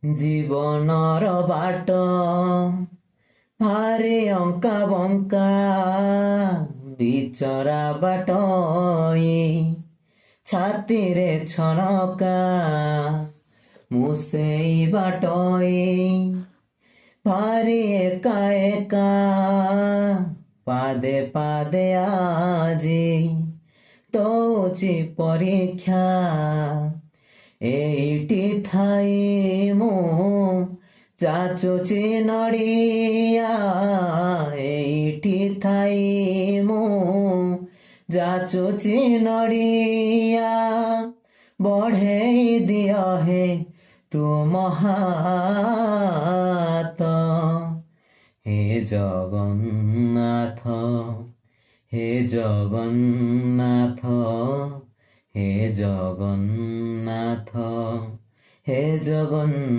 ଜୀବନର ବାଟ ଭାରି ଅଙ୍କା ବଙ୍କା ବିଚରା ବାଟ ଛାତିରେ ଛନକା ମୁଁ ସେଇ ବାଟ ଭାରି ଏକା ଏକା ପାଦେ ପାଦେ ଆଜି ଦଉଛି ପରୀକ୍ଷା ଏଇଠି ଥାଇ ମୁଁ ଯାଚୁଛି ନଡ଼ିଆ ଏଇଠି ଥାଇ ମୁଁ ଯାଚୁଛି ନଡ଼ିଆ ବଢ଼େଇ ଦିଅ ହେ ତୁମ ହାତ ହେ ଜଗନ୍ନାଥ ହେ ଜଗନ୍ନାଥ ହେ ଜଗନ୍ନାଥ ହେ ଜଗନ୍ନାଥ।